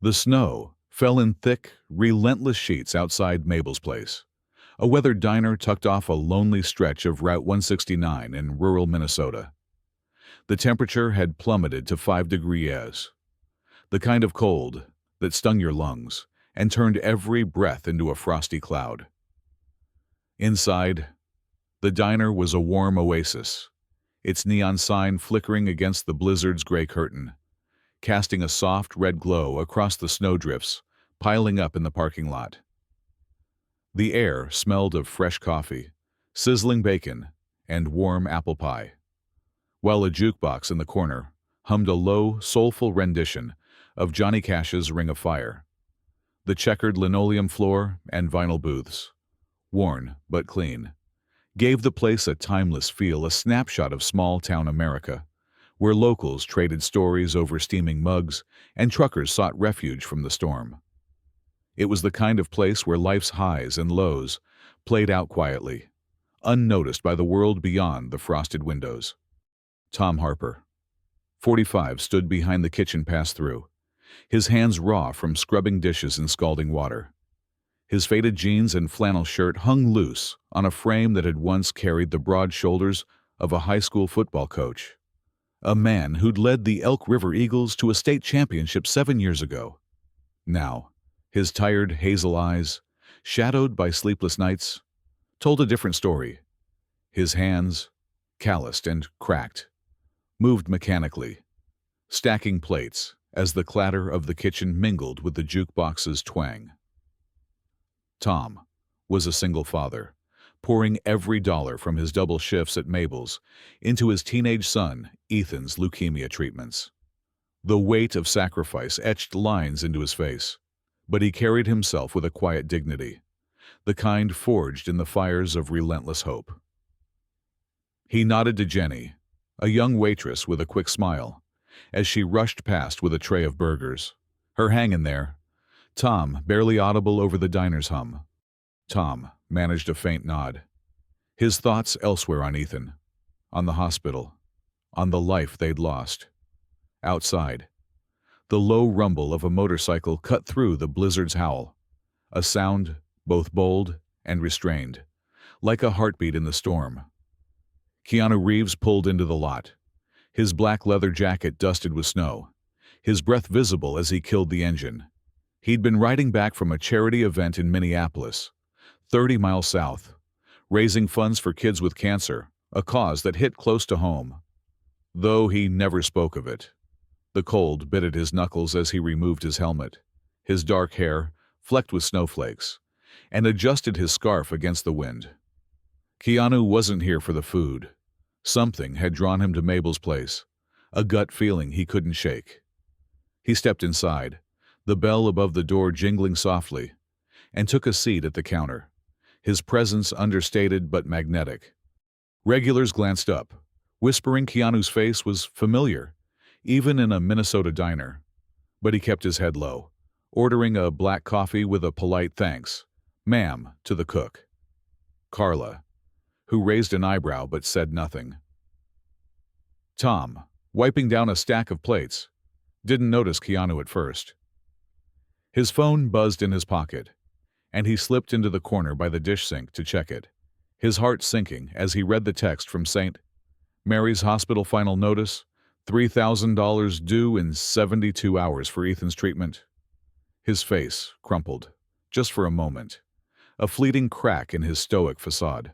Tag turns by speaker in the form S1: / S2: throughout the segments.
S1: The snow fell in thick, relentless sheets outside Mabel's place, a weathered diner tucked off a lonely stretch of Route 169 in rural Minnesota. The temperature had plummeted to 5 degrees, the kind of cold that stung your lungs and turned every breath into a frosty cloud. Inside, the diner was a warm oasis, its neon sign flickering against the blizzard's gray curtain, casting a soft red glow across the snowdrifts piling up in the parking lot. The air smelled of fresh coffee, sizzling bacon, and warm apple pie, while a jukebox in the corner hummed a low, soulful rendition of Johnny Cash's Ring of Fire. The checkered linoleum floor and vinyl booths, worn but clean, gave the place a timeless feel, a snapshot of small-town America, where locals traded stories over steaming mugs and truckers sought refuge from the storm. It was the kind of place where life's highs and lows played out quietly, unnoticed by the world beyond the frosted windows. Tom Harper, 45, stood behind the kitchen pass-through, his hands raw from scrubbing dishes in scalding water. His faded jeans and flannel shirt hung loose on a frame that had once carried the broad shoulders of a high school football coach, a man who'd led the Elk River Eagles to a state championship 7 years ago. Now, his tired hazel eyes, shadowed by sleepless nights, told a different story. His hands, calloused and cracked, moved mechanically, stacking plates as the clatter of the kitchen mingled with the jukebox's twang. Tom was a single father, pouring every dollar from his double shifts at Mabel's into his teenage son, Ethan's leukemia treatments. The weight of sacrifice etched lines into his face, but he carried himself with a quiet dignity, the kind forged in the fires of relentless hope. He nodded to Jenny, a young waitress with a quick smile, as she rushed past with a tray of burgers, her hanging there, Tom barely audible over the diner's hum. Tom managed a faint nod, his thoughts elsewhere on Ethan, on the hospital, on the life they'd lost. Outside, the low rumble of a motorcycle cut through the blizzard's howl, a sound both bold and restrained, like a heartbeat in the storm. Keanu Reeves pulled into the lot, his black leather jacket dusted with snow, his breath visible as he killed the engine. He'd been riding back from a charity event in Minneapolis, 30 miles south, raising funds for kids with cancer, a cause that hit close to home. Though he never spoke of it, the cold bit at his knuckles as he removed his helmet, his dark hair flecked with snowflakes, and adjusted his scarf against the wind. Keanu wasn't here for the food. Something had drawn him to Mabel's place, a gut feeling he couldn't shake. He stepped inside, the bell above the door jingling softly, and took a seat at the counter, his presence understated but magnetic. Regulars glanced up, whispering Keanu's face was familiar, even in a Minnesota diner, but he kept his head low, ordering a black coffee with a polite thanks, ma'am, to the cook, Carla, who raised an eyebrow but said nothing. Tom, wiping down a stack of plates, didn't notice Keanu at first. His phone buzzed in his pocket, and he slipped into the corner by the dish sink to check it, his heart sinking as he read the text from St. Mary's Hospital final notice, $3,000 due in 72 hours for Ethan's treatment. His face crumpled, just for a moment, a fleeting crack in his stoic facade.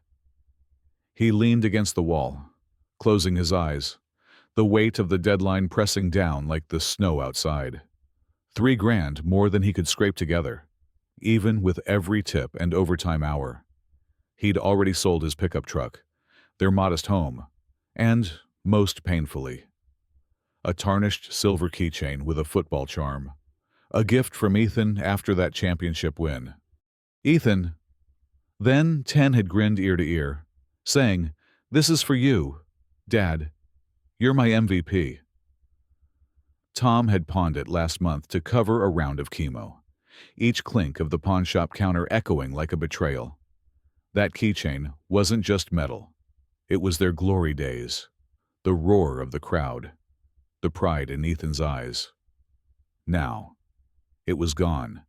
S1: He leaned against the wall, closing his eyes, the weight of the deadline pressing down like the snow outside. $3,000 more than he could scrape together, even with every tip and overtime hour. He'd already sold his pickup truck, their modest home, and, most painfully, a tarnished silver keychain with a football charm, a gift from Ethan after that championship win. Ethan. Then 10 had grinned ear to ear, saying, "This is for you, Dad. You're my MVP." Tom had pawned it last month to cover a round of chemo, each clink of the pawn shop counter echoing like a betrayal. That keychain wasn't just metal. It was their glory days, the roar of the crowd, the pride in Ethan's eyes. Now, It was gone,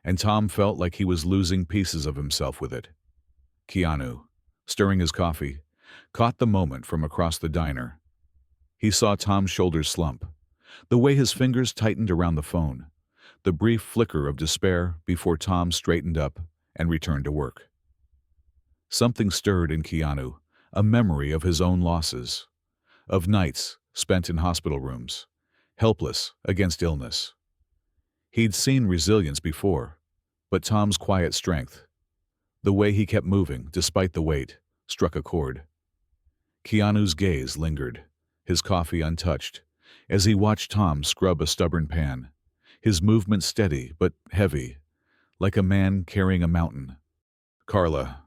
S1: and Tom felt like he was losing pieces of himself with it. Keanu, stirring his coffee, caught the moment from across the diner. He saw Tom's shoulders slump, the way his fingers tightened around the phone, the brief flicker of despair before Tom straightened up and returned to work. Something stirred in Keanu, a memory of his own losses, of nights spent in hospital rooms, helpless against illness. He'd seen resilience before, but Tom's quiet strength, the way he kept moving despite the weight, struck a chord. Keanu's gaze lingered, his coffee untouched, as he watched Tom scrub a stubborn pan, his movement steady but heavy, like a man carrying a mountain. Carla,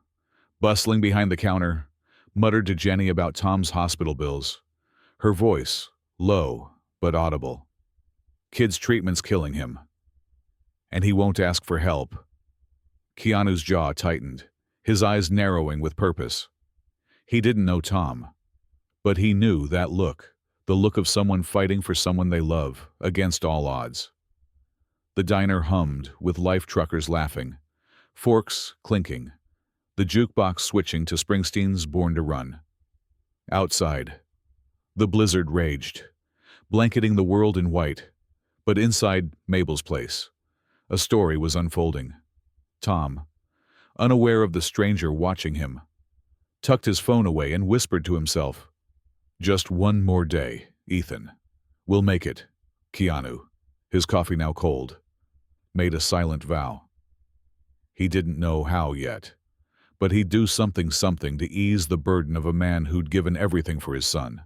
S1: bustling behind the counter, muttered to Jenny about Tom's hospital bills, her voice low but audible. Kid's treatment's killing him, and he won't ask for help. Keanu's jaw tightened, his eyes narrowing with purpose. He didn't know Tom, but he knew that look, the look of someone fighting for someone they love, against all odds. The diner hummed, with life truckers laughing, forks clinking, the jukebox switching to Springsteen's Born to Run. Outside, the blizzard raged, blanketing the world in white, but inside Mabel's place, a story was unfolding. Tom, unaware of the stranger watching him, tucked his phone away and whispered to himself, "Just one more day, Ethan. We'll make it." Keanu, his coffee now cold, made a silent vow. He didn't know how yet, but he'd do something to ease the burden of a man who'd given everything for his son.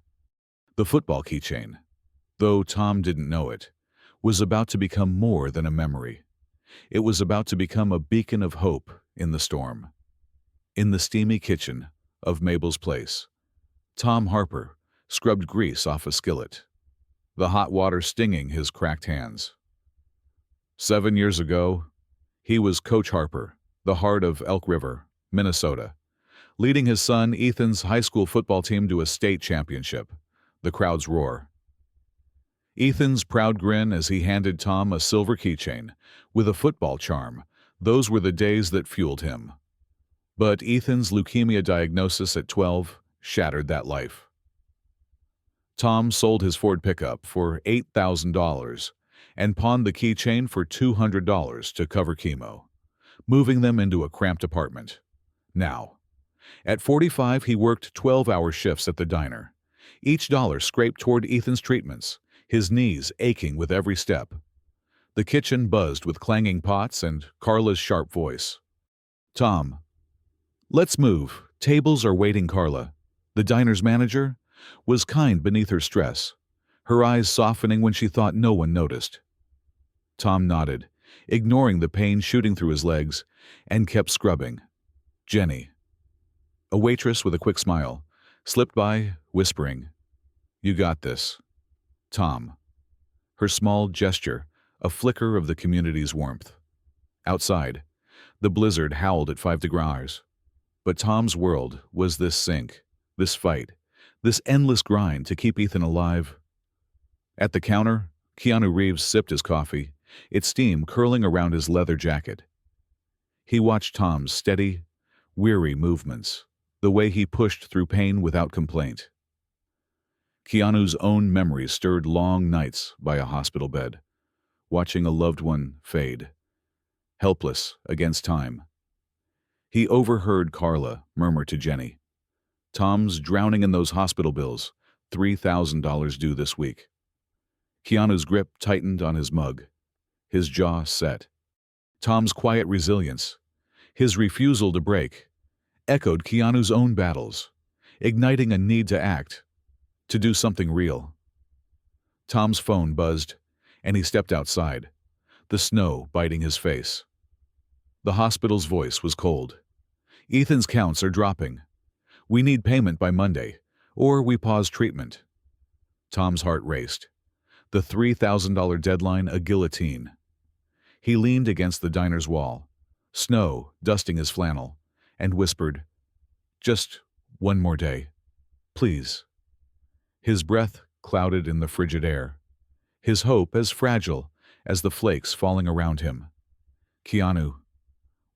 S1: The football keychain, though Tom didn't know it, was about to become more than a memory. It was about to become a beacon of hope in the storm. In the steamy kitchen of Mabel's place, Tom Harper scrubbed grease off a skillet, the hot water stinging his cracked hands. 7 years ago, he was Coach Harper, the heart of Elk River, Minnesota, leading his son Ethan's high school football team to a state championship. The crowd's roar. Ethan's proud grin as he handed Tom a silver keychain with a football charm. Those were the days that fueled him. But Ethan's leukemia diagnosis at 12 shattered that life. Tom sold his Ford pickup for $8,000 and pawned the keychain for $200 to cover chemo, moving them into a cramped apartment. Now, at 45, he worked 12-hour shifts at the diner. Each dollar scraped toward Ethan's treatments, his knees aching with every step. The kitchen buzzed with clanging pots and Carla's sharp voice. "Tom, let's move. Tables are waiting." Carla, the diner's manager, was kind beneath her stress, her eyes softening when she thought no one noticed. Tom nodded, ignoring the pain shooting through his legs, and kept scrubbing. Jenny, a waitress with a quick smile, slipped by, whispering, "You got this." Tom, her small gesture, a flicker of the community's warmth. Outside, the blizzard howled at 5 degrees. But Tom's world was this sink, this fight, this endless grind to keep Ethan alive. At the counter, Keanu Reeves sipped his coffee, its steam curling around his leather jacket. He watched Tom's steady, weary movements, the way he pushed through pain without complaint. Keanu's own memories stirred long nights by a hospital bed, watching a loved one fade, helpless against time. He overheard Carla murmur to Jenny, "Tom's drowning in those hospital bills, $3,000 due this week." Keanu's grip tightened on his mug, his jaw set. Tom's quiet resilience, his refusal to break, echoed Keanu's own battles, igniting a need to act, to do something real. Tom's phone buzzed, and he stepped outside, the snow biting his face. The hospital's voice was cold. "Ethan's counts are dropping. We need payment by Monday, or we pause treatment." Tom's heart raced. The $3,000 deadline a guillotine. He leaned against the diner's wall, snow dusting his flannel, and whispered, "Just one more day, please." His breath clouded in the frigid air, his hope as fragile as the flakes falling around him. Keanu,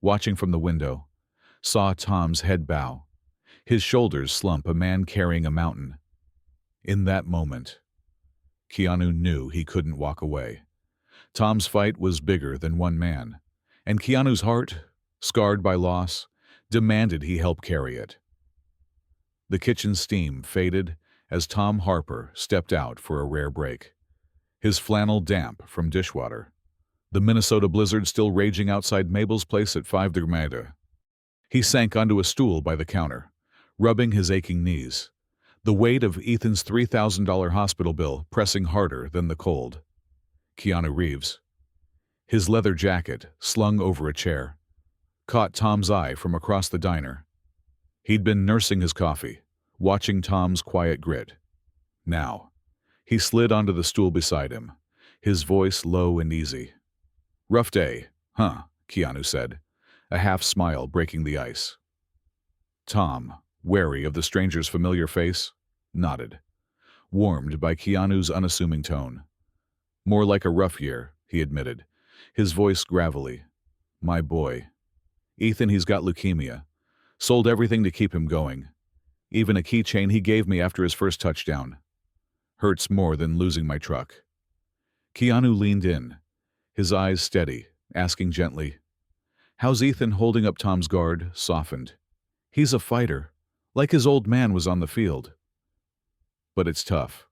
S1: watching from the window, saw Tom's head bow, his shoulders slump, a man carrying a mountain. In that moment, Keanu knew he couldn't walk away. Tom's fight was bigger than one man, and Keanu's heart, scarred by loss, demanded he help carry it. The kitchen steam faded as Tom Harper stepped out for a rare break, his flannel damp from dishwater. The Minnesota blizzard still raging outside Mabel's place at 5 degrees. He sank onto a stool by the counter, rubbing his aching knees, the weight of Ethan's $3,000 hospital bill pressing harder than the cold. Keanu Reeves, his leather jacket slung over a chair, caught Tom's eye from across the diner. He'd been nursing his coffee, watching Tom's quiet grit. Now, he slid onto the stool beside him, his voice low and easy. "Rough day, huh?" Keanu said, a half smile breaking the ice. Tom, wary of the stranger's familiar face, nodded, warmed by Keanu's unassuming tone. "More like a rough year," he admitted, his voice gravelly. "My boy. Ethan, he's got leukemia. Sold everything to keep him going. Even a keychain he gave me after his first touchdown. Hurts more than losing my truck." Keanu leaned in, his eyes steady, asking gently, "How's Ethan?" Holding up Tom's guard, softened. "He's a fighter, like his old man was on the field. But it's tough."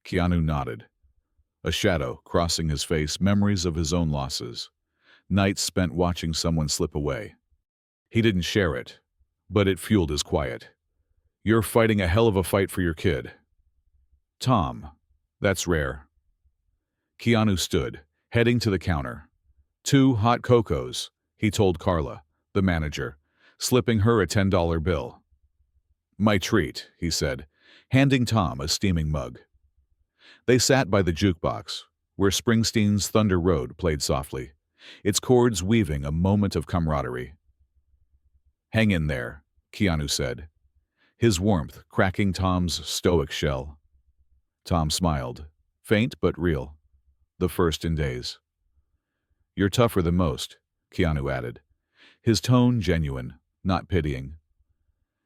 S1: Keanu nodded, a shadow crossing his face, memories of his own losses, nights spent watching someone slip away. He didn't share it, but it fueled his quiet. "You're fighting a hell of a fight for your kid." "Tom, that's rare." Keanu stood, heading to the counter. "2 hot cocos," he told Carla, the manager, slipping her a $10 bill. "My treat," he said, handing Tom a steaming mug. They sat by the jukebox, where Springsteen's Thunder Road played softly, its chords weaving a moment of camaraderie. "Hang in there," Keanu said, his warmth cracking Tom's stoic shell. Tom smiled, faint but real, the first in days. "You're tougher than most," Keanu added, his tone genuine, not pitying.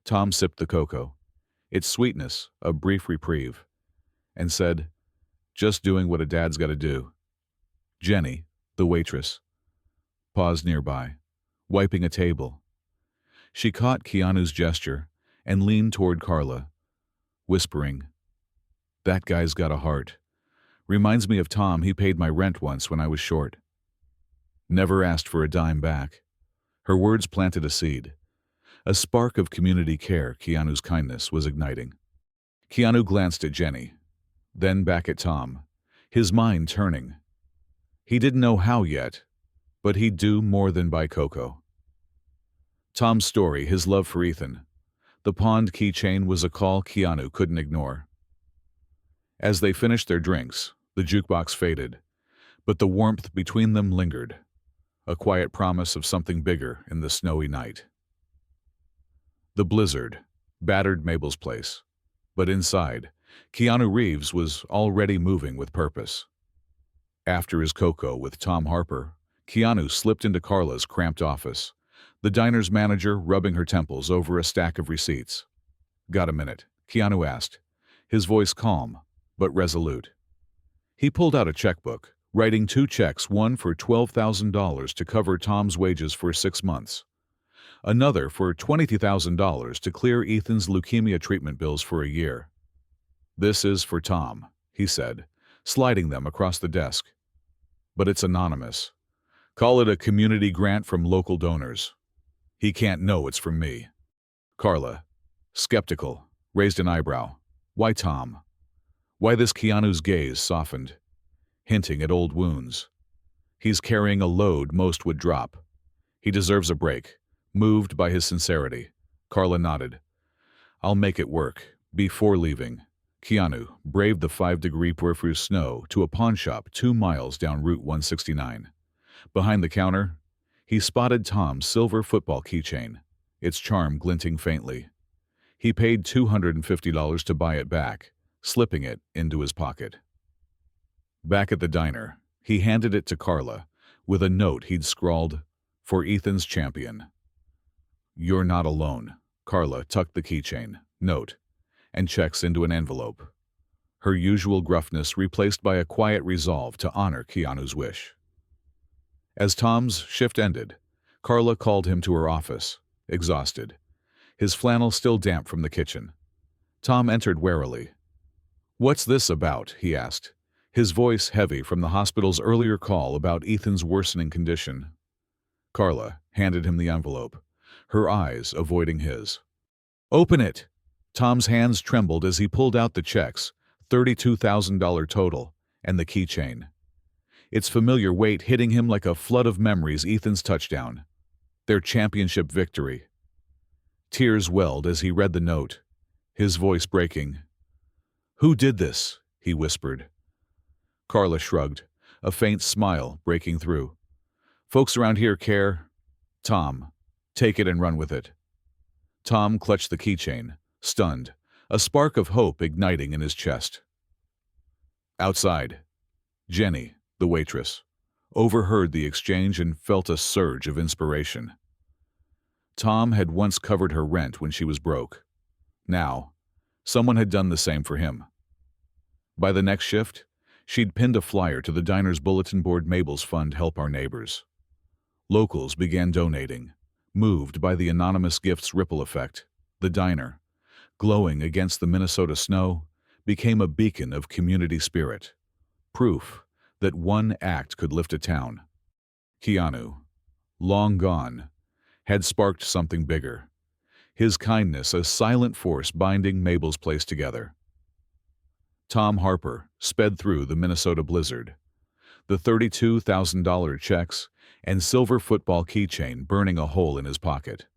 S1: Tom sipped the cocoa, its sweetness a brief reprieve, and said, "Just doing what a dad's got to do." Jenny, the waitress, paused nearby, wiping a table. She caught Keanu's gesture and leaned toward Carla, whispering, "That guy's got a heart. Reminds me of Tom. He paid my rent once when I was short. Never asked for a dime back." Her words planted a seed, a spark of community care Keanu's kindness was igniting. Keanu glanced at Jenny, then back at Tom, his mind turning. He didn't know how yet, but he'd do more than buy cocoa. Tom's story, his love for Ethan, the pond keychain was a call Keanu couldn't ignore. As they finished their drinks, the jukebox faded, but the warmth between them lingered, a quiet promise of something bigger in the snowy night. The blizzard battered Mabel's place, but inside, Keanu Reeves was already moving with purpose. After his cocoa with Tom Harper, Keanu slipped into Carla's cramped office, the diner's manager rubbing her temples over a stack of receipts. "Got a minute?" Keanu asked, his voice calm but resolute. He pulled out a checkbook, writing 2 checks, one for $12,000 to cover Tom's wages for 6 months, another for $20,000 to clear Ethan's leukemia treatment bills for a year. "This is for Tom," he said, sliding them across the desk. "But it's anonymous. Call it a community grant from local donors. He can't know it's from me." Carla, skeptical, raised an eyebrow. "Why Tom?" Why this? Keanu's gaze softened, hinting at old wounds. "He's carrying a load most would drop. He deserves a break." Moved by his sincerity, Carla nodded. "I'll make it work." Before leaving, Keanu braved the 5-degree peripheral snow to a pawn shop 2 miles down Route 169. Behind the counter, he spotted Tom's silver football keychain, its charm glinting faintly. He paid $250 to buy it back, slipping it into his pocket. Back at the diner, He handed it to Carla, with a note he'd scrawled, "For Ethan's champion." "You're not alone." Carla tucked the keychain, note, and checks into an envelope, her usual gruffness replaced by a quiet resolve to honor Keanu's wish. As Tom's shift ended, Carla called him to her office, exhausted, his flannel still damp from the kitchen. Tom entered warily. "What's this about?" he asked, his voice heavy from the hospital's earlier call about Ethan's worsening condition. Carla handed him the envelope, her eyes avoiding his. "Open it!" Tom's hands trembled as he pulled out the checks, $32,000 total, and the keychain. Its familiar weight hitting him like a flood of memories. Ethan's touchdown. Their championship victory. Tears welled as he read the note, his voice breaking. "Who did this?" he whispered. Carla shrugged, a faint smile breaking through. "Folks around here care." "Tom, take it and run with it." Tom clutched the keychain, stunned, a spark of hope igniting in his chest. Outside, Jenny, the waitress, overheard the exchange and felt a surge of inspiration. Tom had once covered her rent when she was broke. Now, someone had done the same for him. By the next shift, she'd pinned a flyer to the diner's bulletin board. "Mabel's Fund Help Our Neighbors." Locals began donating, moved by the anonymous gift's ripple effect. The diner, glowing against the Minnesota snow, became a beacon of community spirit, proof that one act could lift a town. Keanu, long gone, had sparked something bigger, his kindness a silent force binding Mabel's place together. Tom Harper sped through the Minnesota blizzard, the $32,000 checks and silver football keychain burning a hole in his pocket.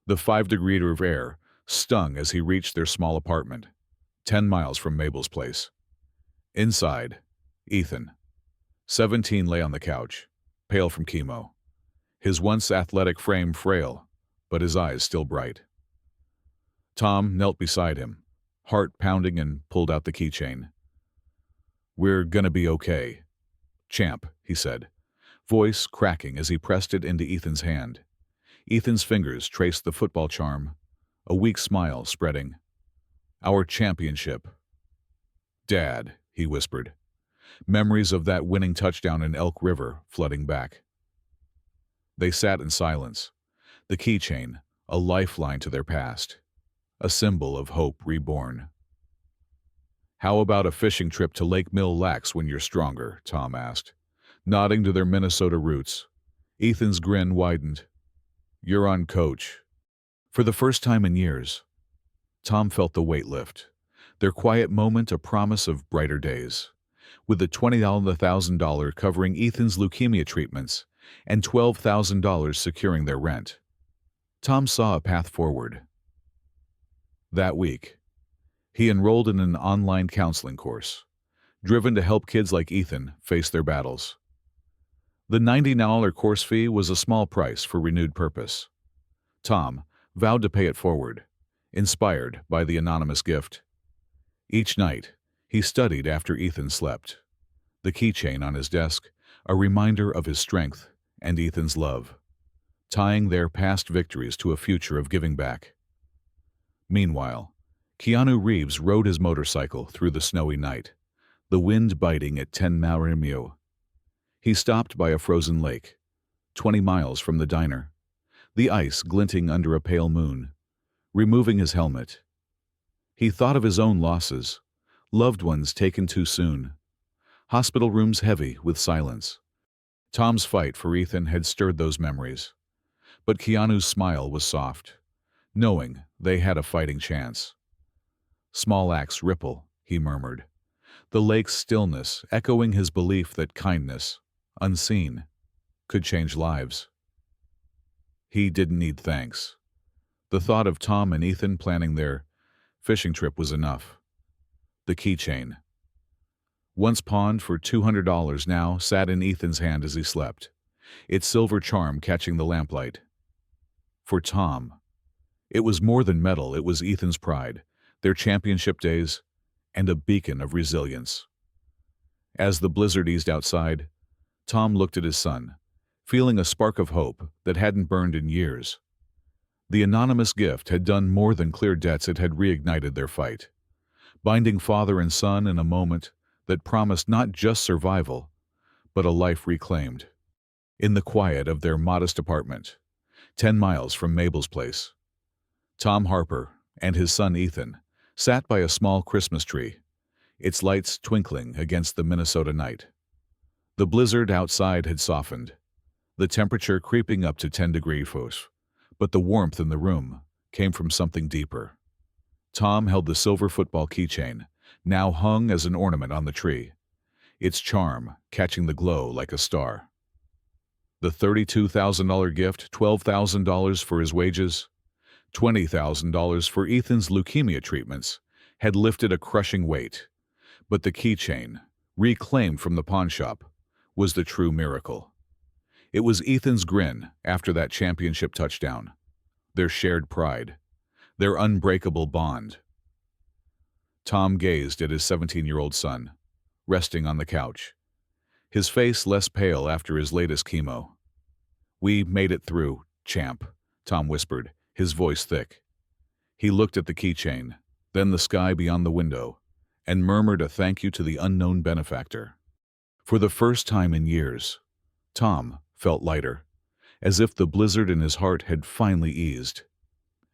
S1: The 5-degree of air stung as he reached their small apartment, 10 miles from Mabel's place. Inside, Ethan, 17, lay on the couch, pale from chemo, his once athletic frame frail, but his eyes still bright. Tom knelt beside him, heart pounding, and pulled out the keychain. "We're gonna be okay, champ," he said, voice cracking as he pressed it into Ethan's hand. Ethan's fingers traced the football charm, a weak smile spreading. "Our championship." "Dad," he whispered, memories of that winning touchdown in Elk River flooding back. They sat in silence, the keychain a lifeline to their past, a symbol of hope reborn. "How about a fishing trip to Lake Mill Lacs when you're stronger?" Tom asked, nodding to their Minnesota roots. Ethan's grin widened. "You're on, coach." For the first time in years, Tom felt the weight lift, their quiet moment a promise of brighter days. With the $20,000 covering Ethan's leukemia treatments and $12,000 securing their rent, Tom saw a path forward. That week, he enrolled in an online counseling course, driven to help kids like Ethan face their battles. The $90 course fee was a small price for renewed purpose. Tom vowed to pay it forward, inspired by the anonymous gift. Each night, he studied after Ethan slept, the keychain on his desk, a reminder of his strength and Ethan's love, tying their past victories to a future of giving back. Meanwhile, Keanu Reeves rode his motorcycle through the snowy night, the wind biting at 10 miles. He stopped by a frozen lake, 20 miles from the diner, the ice glinting under a pale moon. Removing his helmet, he thought of his own losses, loved ones taken too soon, hospital rooms heavy with silence. Tom's fight for Ethan had stirred those memories, but Keanu's smile was soft, knowing they had a fighting chance. "Small acts ripple," he murmured, the lake's stillness echoing his belief that kindness, unseen, could change lives. He didn't need thanks. The thought of Tom and Ethan planning their fishing trip was enough. The keychain, once pawned for $200, now sat in Ethan's hand as he slept, its silver charm catching the lamplight. For Tom, it was more than metal. It was Ethan's pride, their championship days, and a beacon of resilience. As the blizzard eased outside, Tom looked at his son, feeling a spark of hope that hadn't burned in years. The anonymous gift had done more than clear debts, it had reignited their fight, binding father and son in a moment that promised not just survival, but a life reclaimed. In the quiet of their modest apartment, 10 miles from Mabel's place, Tom Harper and his son Ethan sat by a small Christmas tree, its lights twinkling against the Minnesota night. The blizzard outside had softened, the temperature creeping up to 10 degrees Fahrenheit, but the warmth in the room came from something deeper. Tom held the silver football keychain, now hung as an ornament on the tree, its charm catching the glow like a star. The $32,000 gift, $12,000 for his wages, $20,000 for Ethan's leukemia treatments, had lifted a crushing weight, but the keychain, reclaimed from the pawn shop, was the true miracle. It was Ethan's grin after that championship touchdown, their shared pride, their unbreakable bond. Tom gazed at his 17-year-old son, resting on the couch, his face less pale after his latest chemo. "We made it through, champ," Tom whispered, his voice thick. He looked at the keychain, then the sky beyond the window, and murmured a thank you to the unknown benefactor. For the first time in years, Tom felt lighter, as if the blizzard in his heart had finally eased.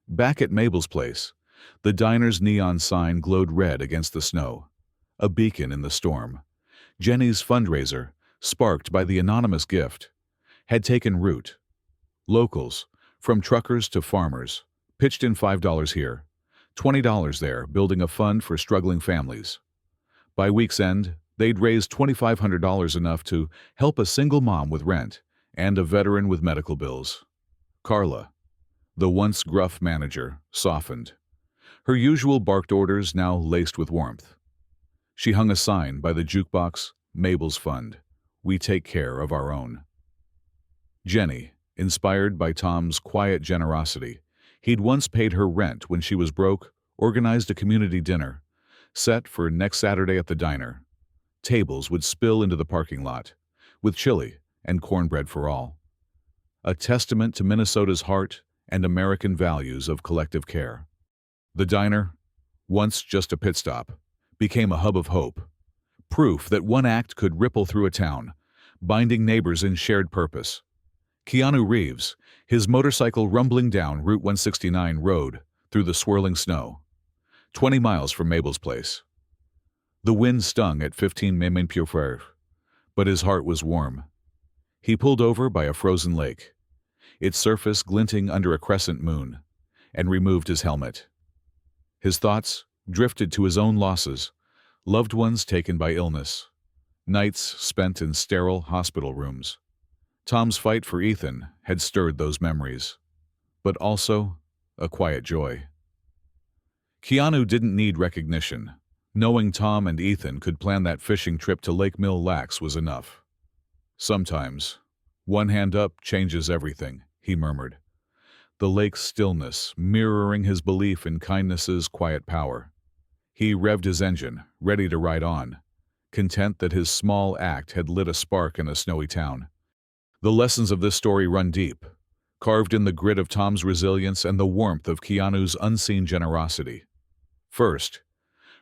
S1: Back at Mabel's place, the diner's neon sign glowed red against the snow, a beacon in the storm. Jenny's fundraiser, sparked by the anonymous gift, had taken root. Locals, from truckers to farmers, pitched in $5 here, $20 there, building a fund for struggling families. By week's end, they'd raised $2,500, enough to help a single mom with rent and a veteran with medical bills. Carla, the once gruff manager, softened, her usual barked orders now laced with warmth. She hung a sign by the jukebox, "Mabel's Fund. We take care of our own." Jenny, inspired by Tom's quiet generosity, he'd once paid her rent when she was broke, organized a community dinner, set for next Saturday at the diner. Tables would spill into the parking lot, with chili and cornbread for all. A testament to Minnesota's heart and American values of collective care. The diner, once just a pit stop, became a hub of hope, proof that one act could ripple through a town, binding neighbors in shared purpose. Keanu Reeves, his motorcycle rumbling down Route 169 road through the swirling snow, 20 miles from Mabel's place. The wind stung at 15 mph, but his heart was warm. He pulled over by a frozen lake, its surface glinting under a crescent moon, and removed his helmet. His thoughts drifted to his own losses, loved ones taken by illness, nights spent in sterile hospital rooms. Tom's fight for Ethan had stirred those memories, but also a quiet joy. Keanu didn't need recognition. Knowing Tom and Ethan could plan that fishing trip to Lake Mille Lacs was enough. "Sometimes, one hand up changes everything," he murmured, the lake's stillness mirroring his belief in kindness's quiet power. He revved his engine, ready to ride on, content that his small act had lit a spark in a snowy town. The lessons of this story run deep, carved in the grit of Tom's resilience and the warmth of Keanu's unseen generosity. First,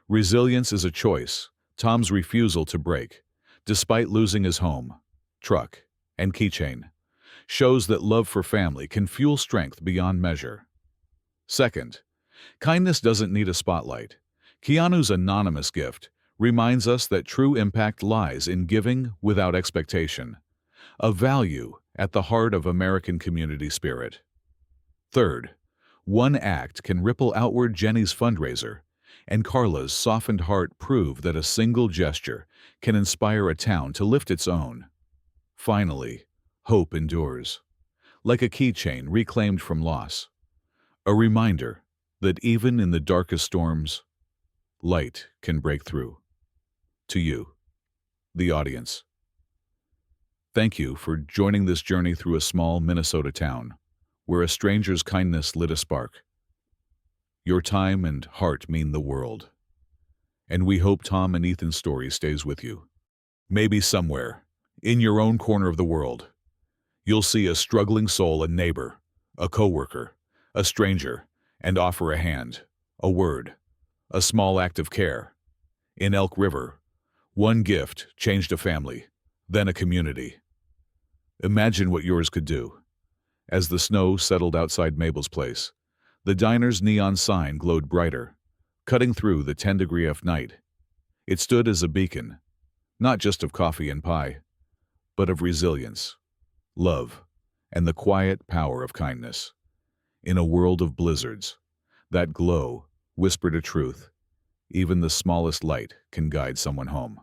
S1: resilience is a choice. Tom's refusal to break, despite losing his home, truck, and keychain, shows that love for family can fuel strength beyond measure. Second, kindness doesn't need a spotlight. Keanu's anonymous gift reminds us that true impact lies in giving without expectation, a value at the heart of American community spirit. Third, one act can ripple outward. Jenny's fundraiser and Carla's softened heart prove that a single gesture can inspire a town to lift its own. Finally, hope endures, like a keychain reclaimed from loss, a reminder that even in the darkest storms, light can break through. To you, the audience, thank you for joining this journey through a small Minnesota town, where a stranger's kindness lit a spark. Your time and heart mean the world, and we hope Tom and Ethan's story stays with you. Maybe somewhere, in your own corner of the world, you'll see a struggling soul, a neighbor, a coworker, a stranger, and offer a hand, a word, a small act of care. In Elk River, one gift changed a family, then a community. Imagine what yours could do. As the snow settled outside Mabel's place, the diner's neon sign glowed brighter, cutting through the 10-degree F night. It stood as a beacon, not just of coffee and pie, but of resilience, love, and the quiet power of kindness. In a world of blizzards, that glow whispered a truth. Even the smallest light can guide someone home.